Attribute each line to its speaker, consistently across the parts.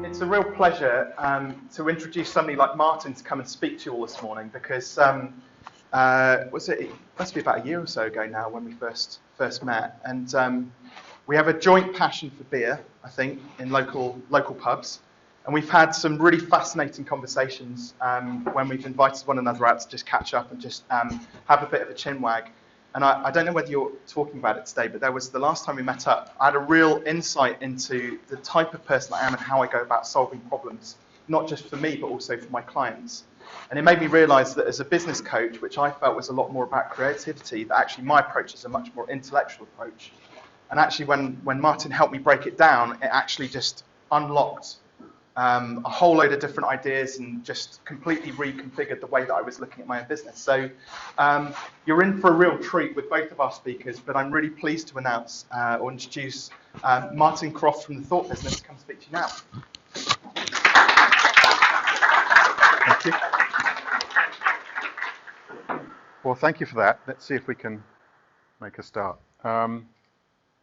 Speaker 1: It's a real pleasure to introduce somebody like Martin to come and speak to you all this morning, because it must be about a year or so ago now when we first met, and we have a joint passion for beer, I think, in local pubs, and we've had some really fascinating conversations when we've invited one another out to just catch up and just have a bit of a chinwag. And I don't know whether you're talking about it today, but there was the last time we met up, I had a real insight into the type of person I am and how I go about solving problems, not just for me, but also for my clients. And it made me realise that as a business coach, which I felt was a lot more about creativity, that actually my approach is a much more intellectual approach. And actually when Martin helped me break it down, it actually just unlocked a whole load of different ideas and just completely reconfigured the way that I was looking at my own business. So you're in for a real treat with both of our speakers, but I'm really pleased to announce or introduce Martin Croft from the Thought Business to come speak to you now.
Speaker 2: Thank you. Well, thank you for that. Let's see if we can make a start.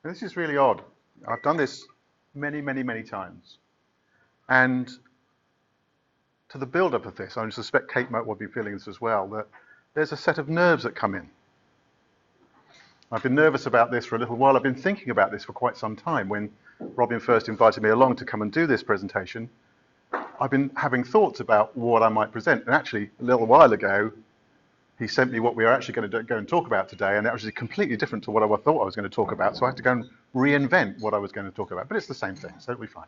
Speaker 2: This is really odd. I've done this many, many, many times. And to the build-up of this, I suspect Kate might well be feeling this as well, that there's a set of nerves that come in. I've been nervous about this for a little while. I've been thinking about this for quite some time. When Robin first invited me along to come and do this presentation, I've been having thoughts about what I might present. And actually, a little while ago, he sent me what we are actually going to go and talk about today, and that was completely different to what I thought I was going to talk about. So I had to go and reinvent what I was going to talk about. But it's the same thing, so it'll be fine.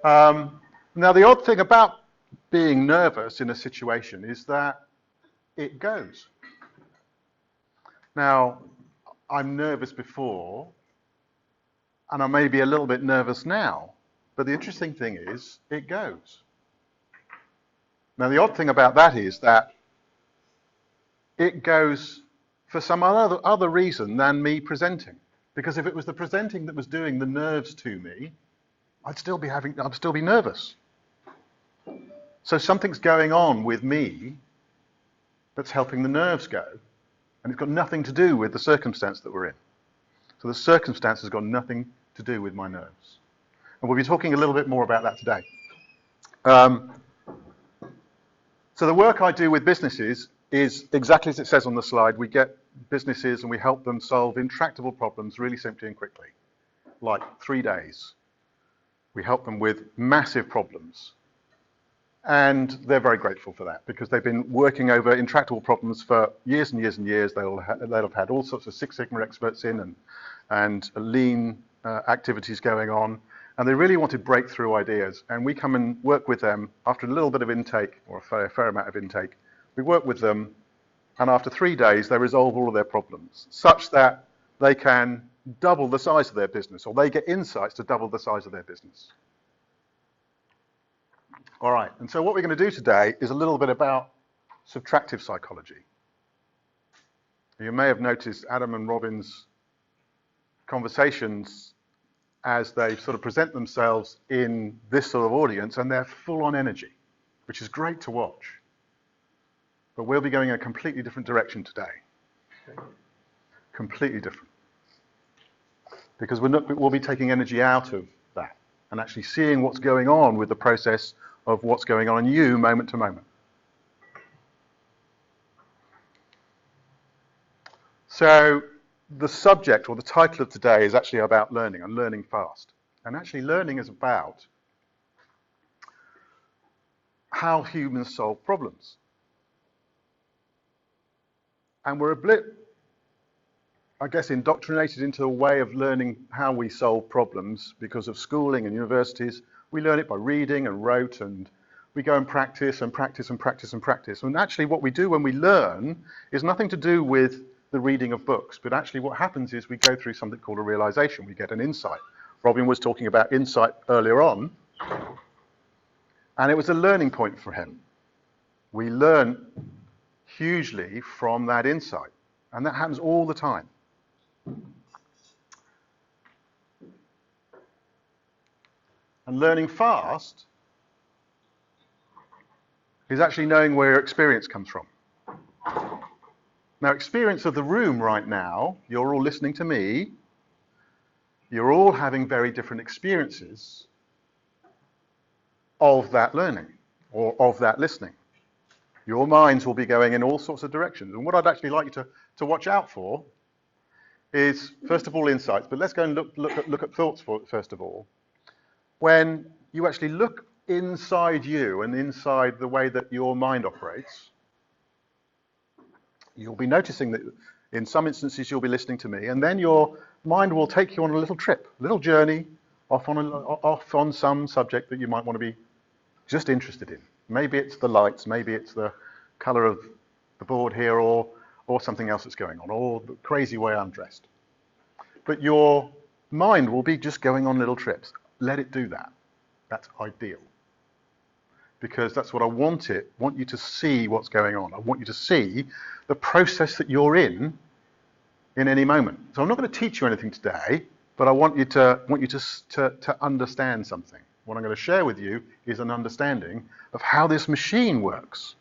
Speaker 2: Now, the odd thing about being nervous in a situation is that it goes. Now, I'm nervous before, and I may be a little bit nervous now, but the interesting thing is, it goes. Now, the odd thing about that is that it goes for some other reason than me presenting. Because if it was the presenting that was doing the nerves to me, I'd still be nervous. So something's going on with me that's helping the nerves go, and it's got nothing to do with the circumstance that we're in. So the circumstance has got nothing to do with my nerves. And we'll be talking a little bit more about that today. So the work I do with businesses is exactly as it says on the slide. We get businesses and we help them solve intractable problems really simply and quickly, like 3 days. We help them with massive problems. And they're very grateful for that because they've been working over intractable problems for years and years and years. They'll have had all sorts of Six Sigma experts in and lean activities going on. And they really wanted breakthrough ideas. And we come and work with them after a little bit of intake, or a fair amount of intake. We work with them, and after 3 days, they resolve all of their problems, such that they can double the size of their business, or they get insights to double the size of their business. All right, and so what we're going to do today is a little bit about subtractive psychology. You may have noticed Adam and Robin's conversations as they sort of present themselves in this sort of audience, and they're full on energy, which is great to watch. But we'll be going in a completely different direction today. Completely different. Because we'll be taking energy out of that and actually seeing what's going on with the process of what's going on in you moment to moment. So the subject or the title of today is actually about learning and learning fast. And actually learning is about how humans solve problems. And we're a bit, I guess, indoctrinated into a way of learning how we solve problems because of schooling and universities. We learn it by reading and rote, and we go and practice and practice and practice and practice. And actually what we do when we learn is nothing to do with the reading of books, but actually what happens is we go through something called a realization. We get an insight. Robin was talking about insight earlier on, and it was a learning point for him. We learn hugely from that insight. And that happens all the time. And learning fast is actually knowing where your experience comes from. Now, experience of the room right now, you're all listening to me, you're all having very different experiences of that learning or of that listening. Your minds will be going in all sorts of directions. And what I'd actually like you to watch out for is, first of all, insights, but let's go and look at thoughts first of all. When you actually look inside you and inside the way that your mind operates, you'll be noticing that in some instances you'll be listening to me, and then your mind will take you on a little trip, a little journey off on some subject that you might want to be just interested in. Maybe it's the lights, maybe it's the colour of the board here, or something else that's going on, or the crazy way I'm dressed. But your mind will be just going on little trips. Let it do that. That's ideal. Because that's what I want you to see what's going on. I want you to see the process that you're in any moment. So I'm not going to teach you anything today, but I want you to understand something. What I'm going to share with you is an understanding of how this machine works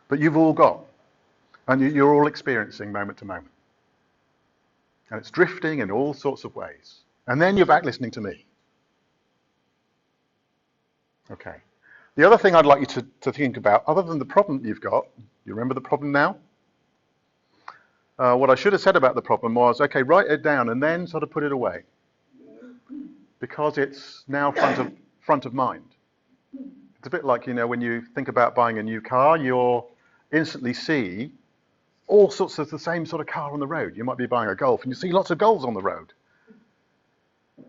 Speaker 2: that you've all got and you're all experiencing moment to moment. And it's drifting in all sorts of ways. And then you're back listening to me. Okay. The other thing I'd like you to think about, other than the problem that you've got, you remember the problem now? What I should have said about the problem was, okay, write it down and then sort of put it away. Because it's now front of mind. It's a bit like, when you think about buying a new car, you'll instantly see all sorts of the same sort of car on the road. You might be buying a Golf and you see lots of Golfs on the road.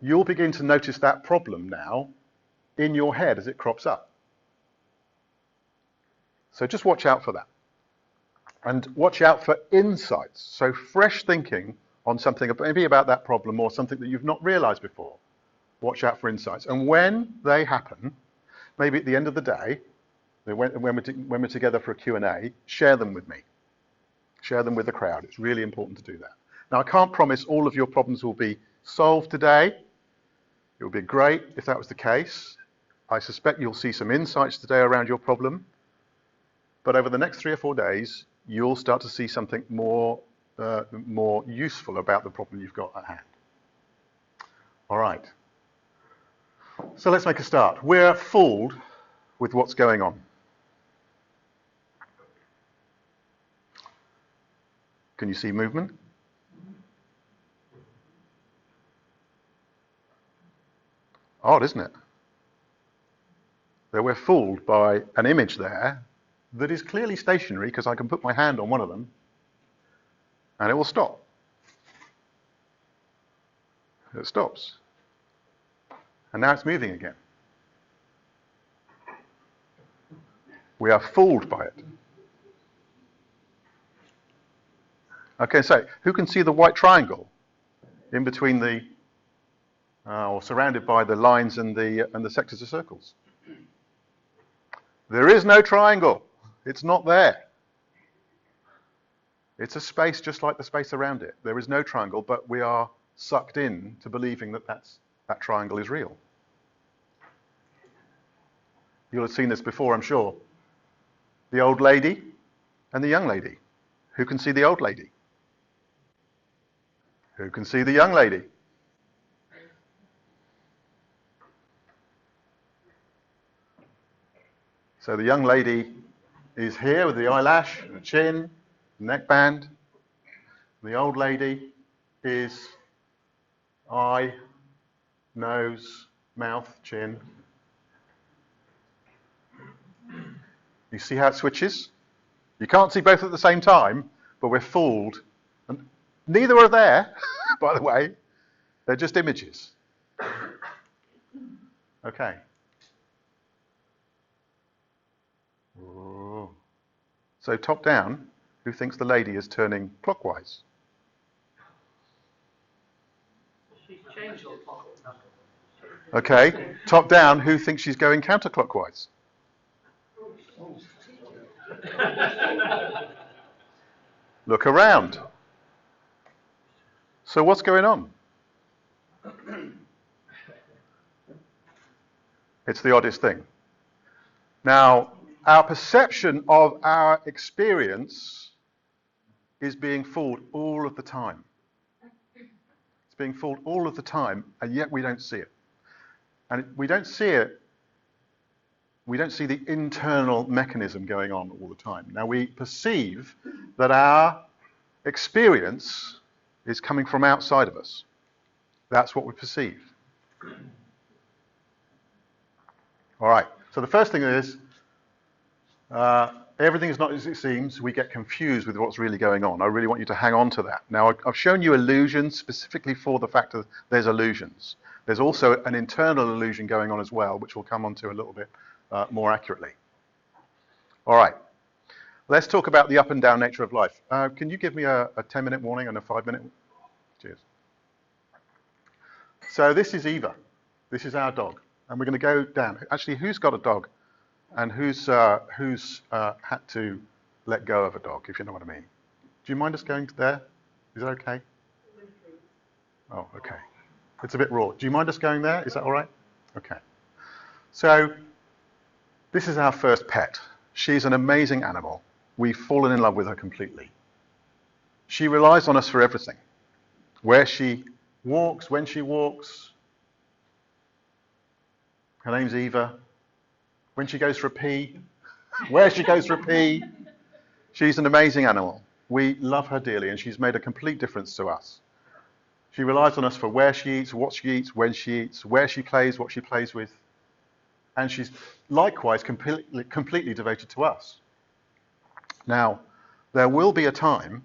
Speaker 2: You'll begin to notice that problem now in your head as it crops up. So just watch out for that. And watch out for insights. So fresh thinking on something, maybe about that problem or something that you've not realized before. Watch out for insights. And when they happen, maybe at the end of the day, when we're together for a Q&A, share them with me. Share them with the crowd. It's really important to do that. Now, I can't promise all of your problems will be solved today. It would be great if that was the case. I suspect you'll see some insights today around your problem. But over the next 3 or 4 days, you'll start to see something more useful about the problem you've got at hand. All right. So let's make a start. We're fooled with what's going on. Can you see movement? Odd, isn't it? That we're fooled by an image there that is clearly stationary, because I can put my hand on one of them and it will stop. It stops. And now it's moving again. We are fooled by it. Okay, so who can see the white triangle in between the, or surrounded by the lines and the sectors of circles? There is no triangle. It's not there. It's a space just like the space around it. There is no triangle, but we are sucked in to believing that that triangle is real. You'll have seen this before, I'm sure. The old lady and the young lady. Who can see the old lady? Who can see the young lady? So the young lady is here with the eyelash, and the chin, neckband. The old lady is eye, nose, mouth, chin. You see how it switches? You can't see both at the same time, but we're fooled. And neither are there, by the way. They're just images. Okay. Ooh. So top down, who thinks the lady is turning clockwise?
Speaker 3: She's changed it.
Speaker 2: Okay. Top down, who thinks she's going counterclockwise? Look around. So what's going on? It's the oddest thing. Now, our perception of our experience is being fooled all of the time. It's being fooled all of the time, and yet we don't see it. And we don't see it, we don't see the internal mechanism going on all the time. Now, we perceive that our experience is coming from outside of us. That's what we perceive. All right, so the first thing is, everything is not as it seems. We get confused with what's really going on. I really want you to hang on to that. Now, I've shown you illusions specifically for the fact that there's illusions. There's also an internal illusion going on as well, which we'll come on to a little bit more accurately. All right, let's talk about the up and down nature of life. Can you give me a 10-minute warning and a 5-minute? Cheers. So this is Eva. This is our dog. And we're going to go down. Actually, who's got a dog? And who's had to let go of a dog, if you know what I mean? Do you mind us going there? Is that okay? Oh, okay. It's a bit raw. Do you mind us going there? Is that all right? Okay. So this is our first pet. She's an amazing animal. We've fallen in love with her completely. She relies on us for everything. Where she walks, when she walks. Her name's Eva. When she goes for a pee, where she goes for a pee. She's an amazing animal. We love her dearly, and she's made a complete difference to us. She relies on us for where she eats, what she eats, when she eats, where she plays, what she plays with. And she's likewise completely devoted to us. Now, there will be a time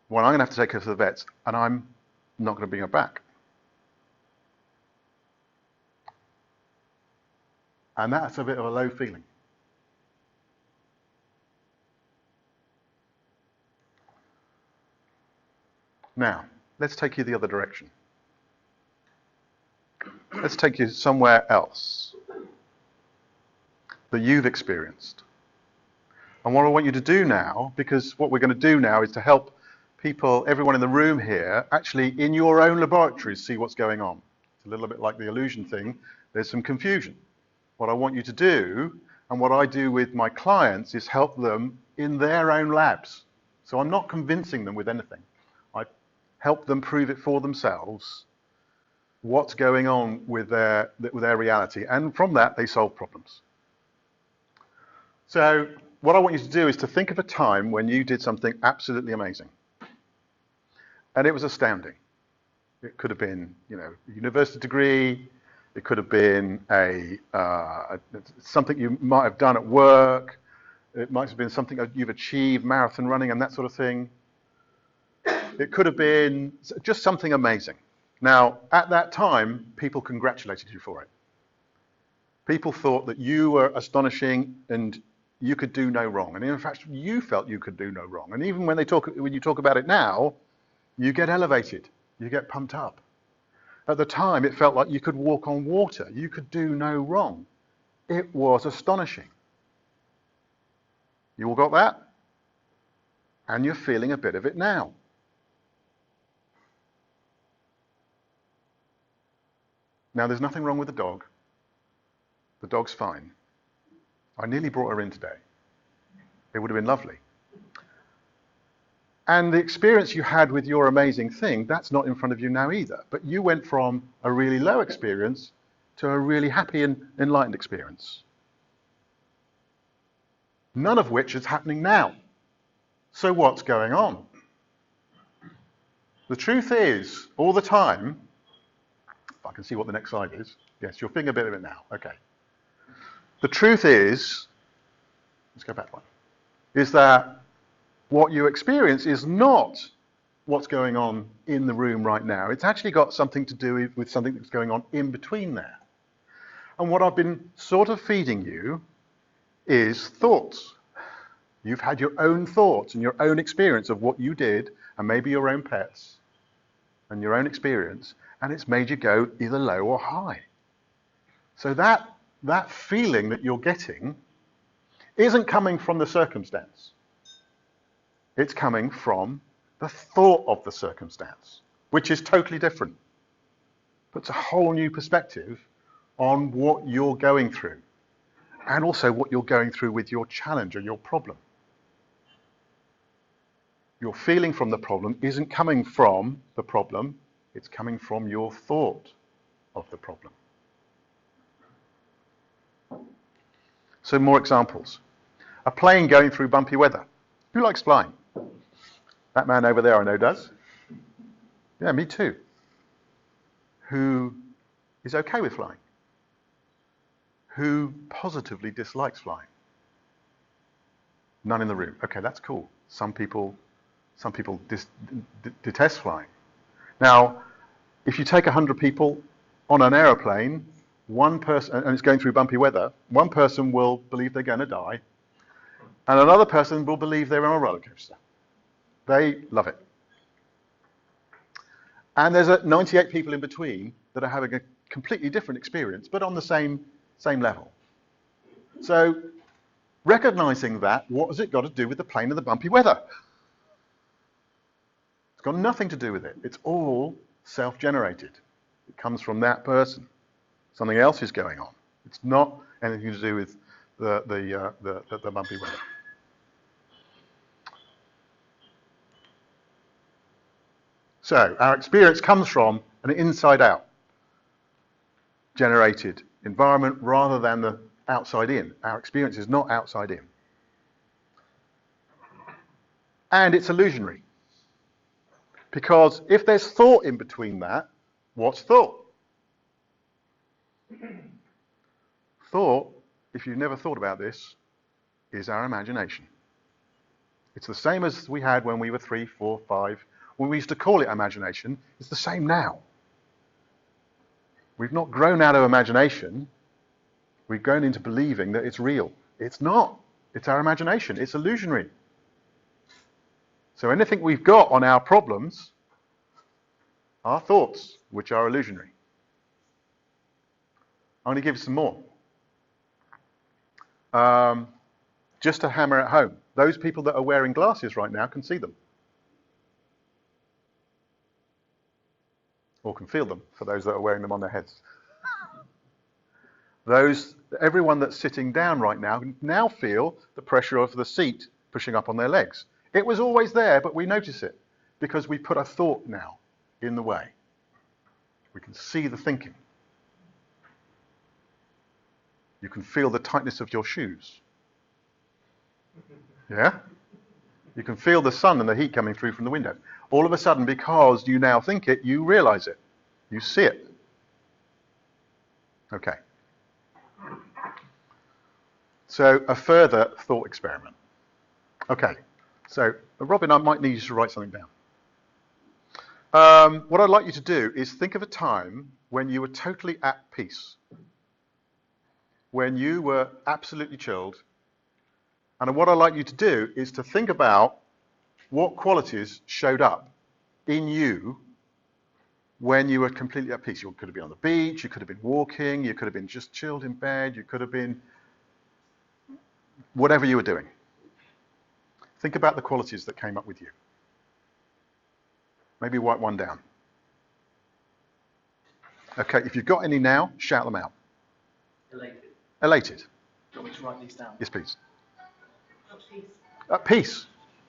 Speaker 2: when I'm going to have to take her to the vets, and I'm not going to bring her back. And that's a bit of a low feeling. Now, let's take you the other direction. Let's take you somewhere else that you've experienced. And what I want you to do now, because what we're going to do now is to help people, everyone in the room here, actually in your own laboratories see what's going on. It's a little bit like the illusion thing. There's some confusion. What I want you to do, and what I do with my clients, is help them in their own labs. So I'm not convincing them with anything. I help them prove it for themselves, what's going on with their reality. And from that, they solve problems. So what I want you to do is to think of a time when you did something absolutely amazing. And it was astounding. It could have been, a university degree. It could have been something you might have done at work. It might have been something that you've achieved, marathon running and that sort of thing. It could have been just something amazing. Now, at that time, people congratulated you for it. People thought that you were astonishing and you could do no wrong. And in fact, you felt you could do no wrong. And even when you talk about it now, you get elevated. You get pumped up. At the time, it felt like you could walk on water. You could do no wrong. It was astonishing. You all got that? And you're feeling a bit of it now. Now, there's nothing wrong with the dog. The dog's fine. I nearly brought her in today. It would have been lovely. And the experience you had with your amazing thing, that's not in front of you now either. But you went from a really low experience to a really happy and enlightened experience. None of which is happening now. So what's going on? The truth is, all the time, if I can see what the next slide is. Yes, you're feeling a bit of it now. Okay. The truth is, let's go back one, is that what you experience is not what's going on in the room right now. It's actually got something to do with something that's going on in between there. And what I've been sort of feeding you is thoughts. You've had your own thoughts and your own experience of what you did, and maybe your own pets, and your own experience, and it's made you go either low or high. So that feeling that you're getting isn't coming from the circumstance. It's coming from the thought of the circumstance, which is totally different. Puts a whole new perspective on what you're going through, and also what you're going through with your challenge or your problem. Your feeling from the problem isn't coming from the problem, it's coming from your thought of the problem. So more examples. A plane going through bumpy weather. Who likes flying? That man over there I know does. Yeah, me too. Who is okay with flying? Who positively dislikes flying? None in the room. Okay, that's cool. Some people detest flying. Now, if you take 100 people on an aeroplane, one person, and it's going through bumpy weather, one person will believe they're going to die, and another person will believe they're on a roller coaster. They love it. And there's 98 people in between that are having a completely different experience, but on the same level. So, recognizing that, what has it got to do with the plane and the bumpy weather? It's got nothing to do with it. It's all self-generated. It comes from that person. Something else is going on. It's not anything to do with the bumpy weather. So, our experience comes from an inside-out generated environment rather than the outside-in. Our experience is not outside-in. And it's illusionary. Because if there's thought in between that, what's thought? Thought, if you've never thought about this, is our imagination. It's the same as we had when we were 3, 4, 5. When we used to call it imagination, it's the same now. We've not grown out of imagination. We've grown into believing that it's real. It's not. It's our imagination. It's illusionary. So anything we've got on our problems are thoughts, which are illusionary. I'm going to give you some more. Just to hammer it home. Those people that are wearing glasses right now can see them. Or can feel them, for those that are wearing them on their heads. Everyone that's sitting down right now can now feel the pressure of the seat pushing up on their legs. It was always there, but we notice it because we put a thought now in the way. We can see the thinking. You can feel the tightness of your shoes. Yeah? You can feel the sun and the heat coming through from the window. All of a sudden, because you now think it, you realize it. You see it. Okay. So, a further thought experiment. Okay. So, Robin, I might need you to write something down. What I'd like you to do is think of a time when you were totally at peace. When you were absolutely chilled. And what I'd like you to do is to think about what qualities showed up in you when you were completely at peace. You could have been on the beach, you could have been walking, you could have been just chilled in bed, you could have been whatever you were doing. Think about the qualities that came up with you. Maybe write one down. Okay, if you've got any now, shout them out.
Speaker 3: Elated.
Speaker 2: Elated.
Speaker 1: Do you want me to write these down?
Speaker 2: Yes, please.
Speaker 4: At peace.
Speaker 2: At peace.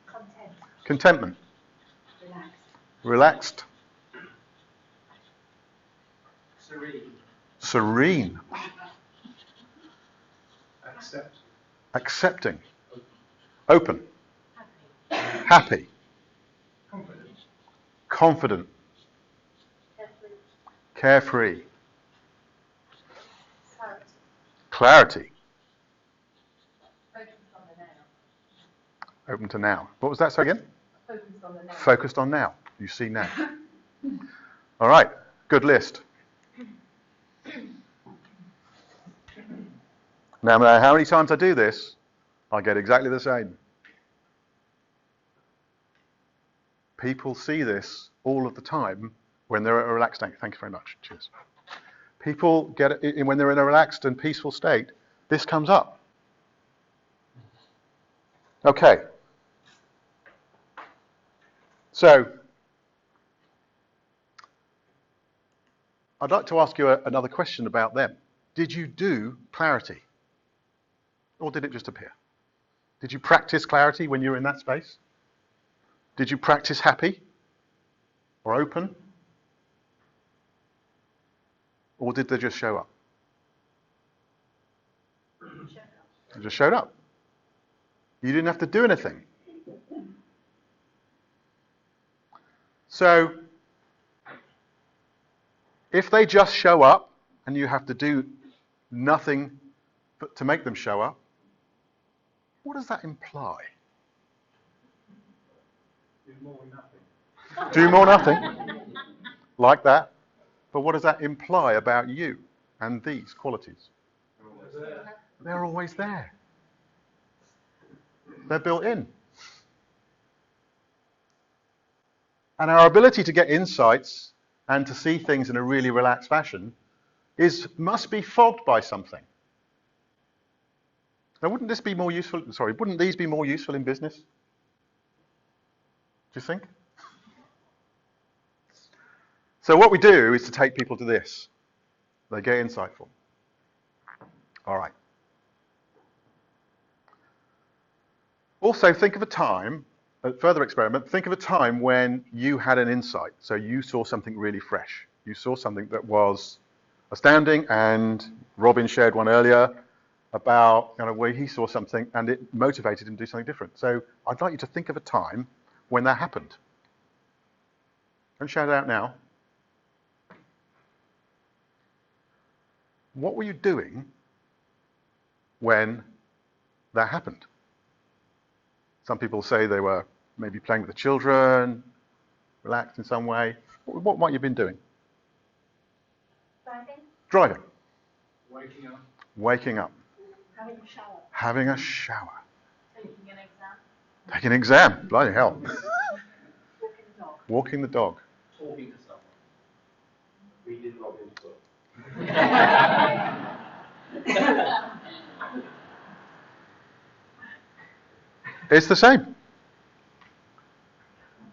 Speaker 4: Content.
Speaker 2: Contentment.
Speaker 4: Relaxed.
Speaker 2: Relaxed.
Speaker 3: Serene.
Speaker 2: Serene.
Speaker 1: Accept.
Speaker 2: Accepting. Open.
Speaker 4: Happy.
Speaker 2: Happy.
Speaker 1: Confident.
Speaker 2: Confident.
Speaker 4: Carefree.
Speaker 2: Carefree.
Speaker 4: Clarity.
Speaker 2: Clarity.
Speaker 4: Focused on the now.
Speaker 2: Open to now. What was that so again?
Speaker 4: Focused on the now.
Speaker 2: Focused on now. You see now. All right. Good list. Now, no matter how many times I do this, I get exactly the same. People see this all of the time when they're at a relaxed state. Thank you very much. Cheers. People get it when they're in a relaxed and peaceful state. This comes up. Okay. So, I'd like to ask you another question about them. Did you do clarity? Or did it just appear? Did you practice clarity when you were in that space? Did you practice happy? Or open? Or did they just show up? They just showed up. You didn't have to do anything. So, if they just show up and you have to do nothing but to make them show up, what does that imply?
Speaker 3: Do more nothing.
Speaker 2: Do more nothing. Like that. But what does that imply about you and these qualities? They're always there. They're built in. And our ability to get insights and to see things in a really relaxed fashion must be fogged by something. Now, wouldn't these be more useful in business? Do you think? So what we do is to take people to this. They get insightful. All right. Also, think of a time, a further experiment, think of a time when you had an insight. So you saw something really fresh. You saw something that was astounding, and Robin shared one earlier about where he saw something and it motivated him to do something different. So I'd like you to think of a time when that happened. Don't shout it out now. What were you doing when that happened? Some people say they were maybe playing with the children, relaxed in some way. What might you have been doing? Driving.
Speaker 3: Waking up.
Speaker 2: Waking up.
Speaker 4: Having a shower.
Speaker 2: Having a shower.
Speaker 4: Taking an exam.
Speaker 2: Taking an exam. Bloody hell.
Speaker 4: Walking the dog.
Speaker 2: Walking the dog.
Speaker 3: Talking to someone. Reading Robin's book.
Speaker 2: It's the same.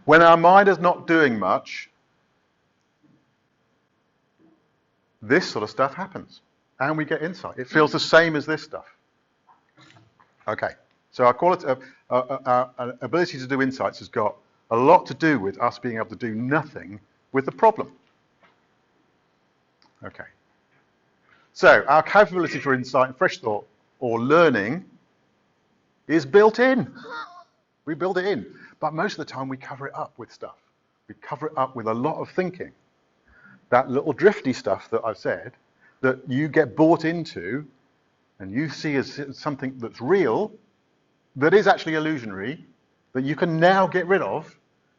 Speaker 2: When our mind is not doing much, this sort of stuff happens. And we get insight. It feels the same as this stuff. Okay. So our ability to do insights has got a lot to do with us being able to do nothing with the problem. Okay. So our capability for insight and fresh thought or learning is built in. We build it in. But most of the time we cover it up with stuff. We cover it up with a lot of thinking. That little drifty stuff that I've said, that you get bought into and you see as something that's real, that is actually illusionary, that you can now get rid of,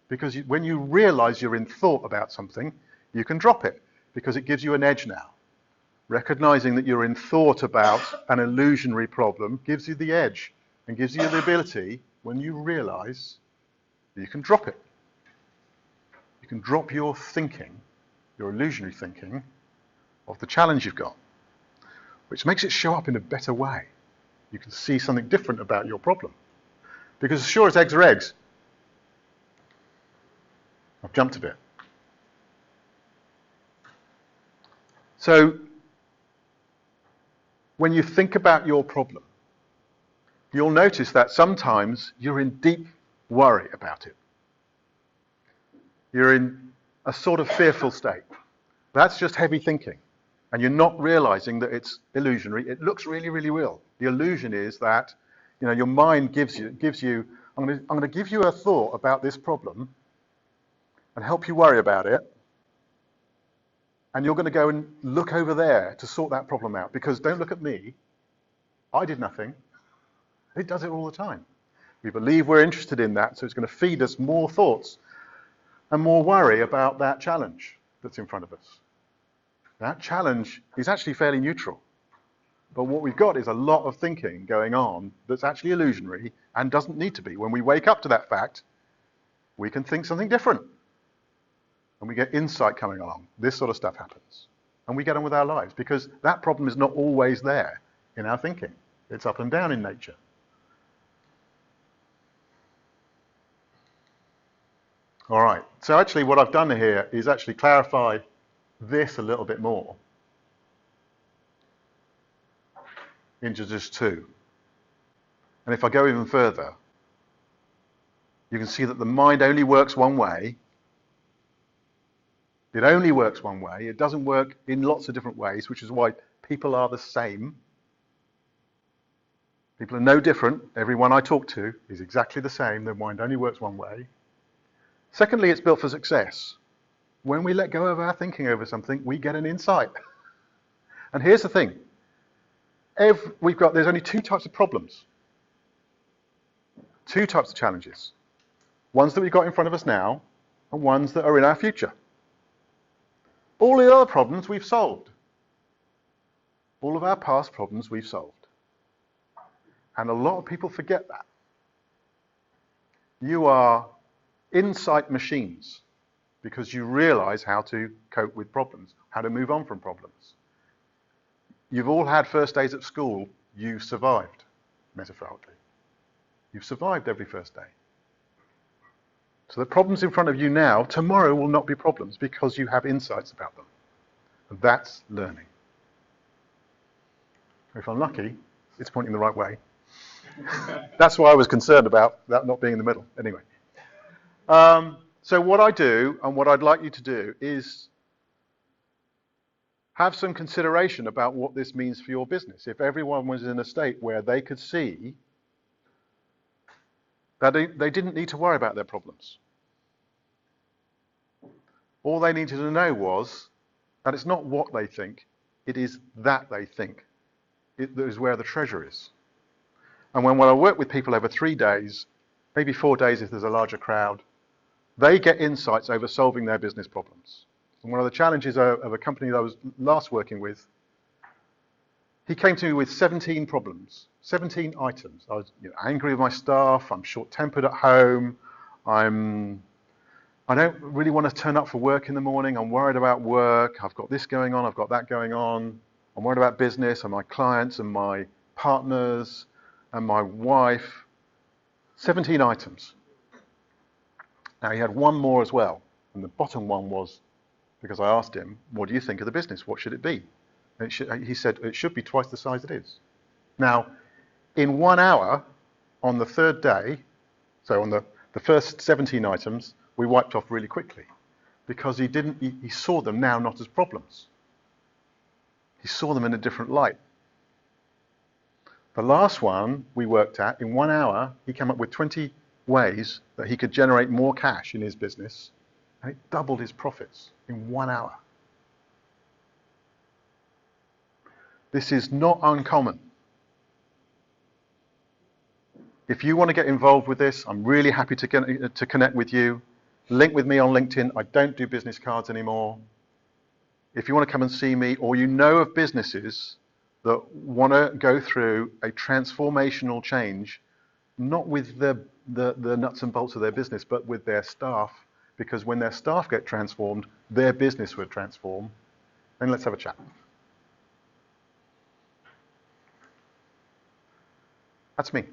Speaker 2: because when you realize you're in thought about something, you can drop it, because it gives you an edge now. Recognizing that you're in thought about an illusionary problem gives you the edge and gives you the ability, when you realize, that you can drop it. You can drop your thinking, your illusionary thinking, of the challenge you've got, which makes it show up in a better way. You can see something different about your problem. Because as sure as eggs are eggs, I've jumped a bit. So, when you think about your problem, you'll notice that sometimes you're in deep worry about it. You're in a sort of fearful state. That's just heavy thinking. And you're not realizing that it's illusionary. It looks really, really real. The illusion is that, your mind gives you, I'm going to give you a thought about this problem and help you worry about it. And you're going to go and look over there to sort that problem out. Because don't look at me. I did nothing. It does it all the time. We believe we're interested in that, so it's going to feed us more thoughts and more worry about that challenge that's in front of us. That challenge is actually fairly neutral. But what we've got is a lot of thinking going on that's actually illusionary and doesn't need to be. When we wake up to that fact, we can think something different. And we get insight coming along. This sort of stuff happens. And we get on with our lives, because that problem is not always there in our thinking. It's up and down in nature. All right, so actually what I've done here is actually clarify this a little bit more into just two. And if I go even further, you can see that the mind only works one way. It only works one way. It doesn't work in lots of different ways, which is why people are the same. People are no different. Everyone I talk to is exactly the same. Their mind only works one way. Secondly, it's built for success. When we let go of our thinking over something, we get an insight. And here's the thing. There's only two types of problems. Two types of challenges. Ones that we've got in front of us now, and ones that are in our future. All the other problems we've solved. All of our past problems we've solved. And a lot of people forget that. You are insight machines because you realize how to cope with problems, how to move on from problems. You've all had first days at school. You survived, metaphorically. You've survived every first day. So the problems in front of you now, tomorrow will not be problems because you have insights about them. And that's learning. If I'm lucky, it's pointing the right way. That's why I was concerned about that not being in the middle. Anyway. So what I do, and what I'd like you to do, is have some consideration about what this means for your business. If everyone was in a state where they could see that they didn't need to worry about their problems. All they needed to know was that it's not what they think, it is that they think. It is where the treasure is. And when I work with people over 3 days, maybe 4 days if there's a larger crowd, they get insights over solving their business problems. And one of the challenges of a company that I was last working with, he came to me with 17 problems, 17 items. I was angry with my staff, I'm short-tempered at home, I don't really want to turn up for work in the morning, I'm worried about work, I've got this going on, I've got that going on, I'm worried about business and my clients and my partners and my wife. 17 items. Now he had one more as well, and the bottom one was, because I asked him, what do you think of the business? What should it be? And he said, it should be twice the size it is. Now, in 1 hour, on the third day, so on the first 17 items, we wiped off really quickly, because he saw them now not as problems. He saw them in a different light. The last one we worked at, in 1 hour, he came up with 20 ways that he could generate more cash in his business, and it doubled his profits in 1 hour. This is not uncommon. If you want to get involved with this, I'm really happy to connect with you. Link with me on LinkedIn. I don't do business cards anymore. If you want to come and see me, or you know of businesses that want to go through a transformational change, not with the nuts and bolts of their business, but with their staff, because when their staff get transformed, their business would transform, then let's have a chat. That's me.